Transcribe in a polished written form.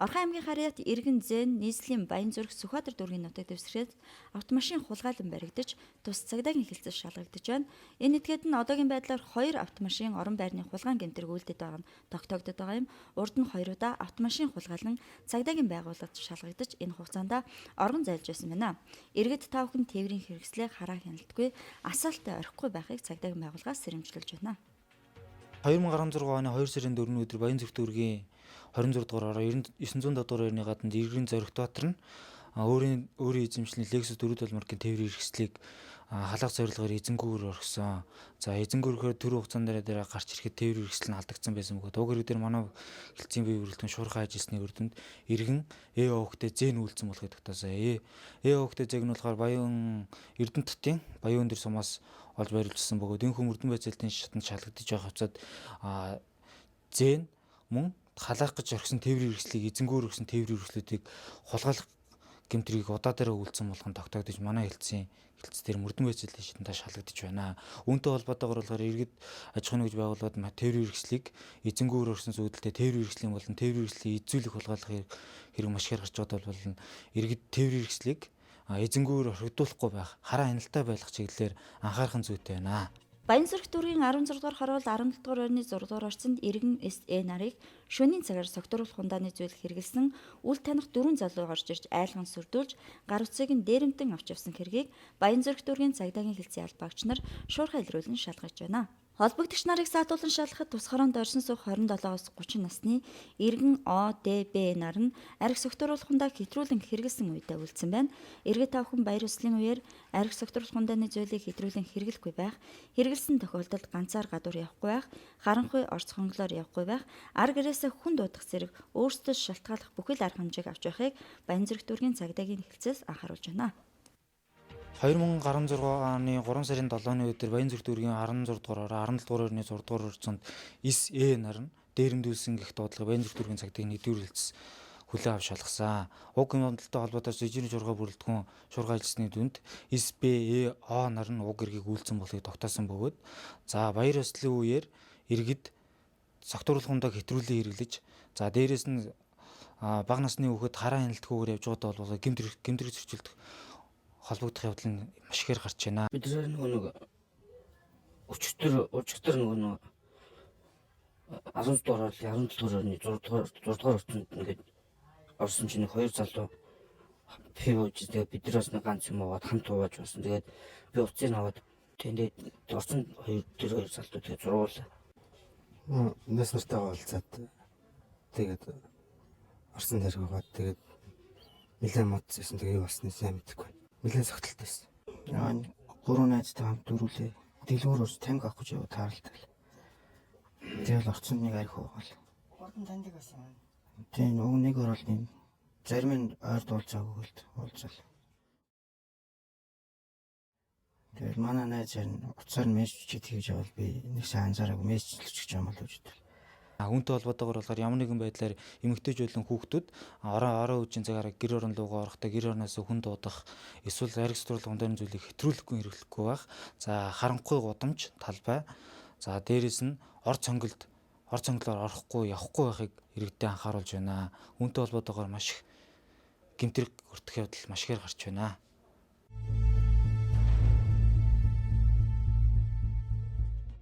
Орхон аймгийн Харьяат Иргэн Зэн нийслэлийн Баянзүрх Сүхбаатар дүүргийн нутаг дэвсгэрээс автомашин хулгайлан баригдаж тус цагдаагийн хэлцэл шалгагдаж байна. Энэ этгээд нь одоогийн байдлаар 2 автомашин орон байрны хулгаан гэмтэрэг үйлдэж байгаа нь тогтоогдод байгаа юм. Урд нь 2 удаа автомашин хулгайлан цагдаагийн байгууллагад шалгагдаж энэ хугацаанд оргон зайлж байсан байна. Иргэд та бүхэн тээврийн хэрэгслээ хараа хяналтгүй, асаалтаа орхихгүй байхыг цагдаагийн байгууллагаас сэрэмжлүүлж байна. 2016 оны 2 сарын 4-ний өдөр Баянзүрх дүүргийн 26 дугаар ороо 900 дугаар байрны гадна Иргэн Зоригт Баатар нь өөрийн эзэмшлийн Lexus 470 маркийн тээврийн хэрэгслийг халаах зорилгоор эзэнгүүгээр орхисон. За эзэнгүүрээр төр хугацаанд дээр гарч ирэхэд тээврийн хэрэгсэл нь алдагдсан байсан бөгөөд уг хэрэг дээр манай хэлтсийн бие бүрэлдэхүүн шуурхай ажилласны үрдэнд Иргэн өвгтэй зэн үйлцэн болохыг тогтоосон. Өвгтэй зэг нь болохоор Баян Эрдэнэтийн Баян өндөр сумаас олж барилжсан бөгөөд энэ хүн Эрдэнэ байцаалтын шатанд шалгагдаж байгаа хувцад зэн мөн халаах гэж орхисон тээврийн хэрэгслийг эзэнгүүр орхисон тээврийн хэрэгслүүдийг хулгайлах гэмтрийг удаа дараа үйлдсэн болгон тогтоогдож манай хэлтсээр Эрдэнэ байцаалтын шатанд шалгагдаж байна. Үүнтэй холбоотойгоор болохоор иргэд аж ахуйн нэгж байгууллагад тээврийн хэрэгслийг эзэнгүүр орхисон зүйлдээ тээврийн хэрэгслийн болон тээврийн хэрэгслийг эзүүлэх хулгайлах хэрэг маш их гарч байгаа бол иргэд тээврийн хэрэгслийг эзэнгүүр орхигдуулахгүй байх, хараа хяналттай байх чиглэлээр анхаарах зүйтэй байна. Баянзүрх дүүргийн 16 дугаар хорвол 17 дугаар байрны 6 дугаар орчинд Иргэн СЭ нарыг шөнийн цагаар согтууруулах хундааны зүйл хэрэгэлсэн үл таних 4 залуу орж ирж айлган сүрдүүлж гар утсыг нь дээрэмтэн авч явсан хэргийг Баянзүрх дүүргийн цагдаагийн хэлтсийн албаагч нар шуурхай илрүүлэн шалгаж байна. Холбогдогч нарыг саатуулан шалгахад тус хороонд оршин суух 27-оос 30 насны Иргэн ОДБ нар нь арх согтууруулах хундаа хэтрүүлэн хэрэгэлсэн үедээ үлдсэн байна. Иргэд тавхан баяр ёслолын үеэр арх согтууруулах хундааны зүйлийг хэтрүүлэн хэрэглэхгүй байх, хэрэгэлсэн тохиолдолд ганцаар гадуур явахгүй байх, харанхуй орц хонглоор явахгүй байх, ар гэрээсээ хүн дуудах зэрэг өөрсдөө шалтгааллах бүхэл арга хэмжээг авч байхыг Баянзүрх дүүргийн цагдаагийн хэлтсээс анхааруулж байна. 2016 оны 3 сарын 7-ны өдөр Баянзүрх дүүргийн 16 дугаар 17 дугаар байрны 6 дугаар орчинд СЭ нар нь дээрэмдүүлсэн гэх дуудлага Баянзүрх дүүргийн цагдаагийн нэгдүгээр хэлтс хүлээн авч шалгасан. Уг юмдалтай холбоотой жижигний шуурхай бүрэлдэхүүн шуурхай ажилласны дүнд СБЭО нар нь уг хэргийг үйлдсэн болохыг тогтоосон бөгөөд баяр ёслолын үеэр иргэд согтууруулах хундаа хэтрүүлэн хэрэглэж дээрээс нь бага насны хүүхэд хараа хяналтгүйгээр явж байгаадаа бол гэмтрэг зөрчилдөх холбогдох явдал нь маш ихээр гарч байна. Бид нэг өчтөр 17 дугаар 17 дугаарны 6 дугаар орчинд ингээд орсон чинь 2 залуу пивж тэгээд биднээс нэг ганц юм аваад хамт ууж байсан. Тэгээд би уцыг аваад тэгээд орсон 2 залуу тэгээд зургуулаа. Нэс нартайгаа уулзаад тэгээд орсон дээр байгаа. Тэгээд нэлээд модчихсан. Тэгээд юу басны сайн мэдэхгүй. Нэлээд согтолтой байсан. Яа, 3 найзтай хамт дөрүүлээ. Дэлгүүрөөс таньг авах гэж яваа тааралтай. Тэгэл орцсон нэг арх уугаал. Хурдан таньдаг байсан юм. Тийм уг нэг орол юм. Зарим нь ойр дуулцаагүй л уулзал. Тэгэл манай найз харин уцаар мессеж хийж явал би нэг сайн анзаараагүй мессежлж гэж юм болов уу. Үүнтэй холбоотойгоор болохоор ямар нэгэн байдлаар эмэгтэйжүүлэн хүүхдүүд орон үеийн цагаараа гэр орон руугаа орохдоо гэр орноос хүн дуудах эсвэл арх согтууруулах хундаа зүйлийг хэтрүүлэхгүй хэрэглэхгүй байх. Харанхуй гудамж талбай. Дээрээс нь ор цонглоор орохгүй явахгүй байхыг иргэдэд анхааруулж байна. Үүнтэй холбоотойгоор маш их гэмтрэг өртөх явдал маш ихээр гарч байна.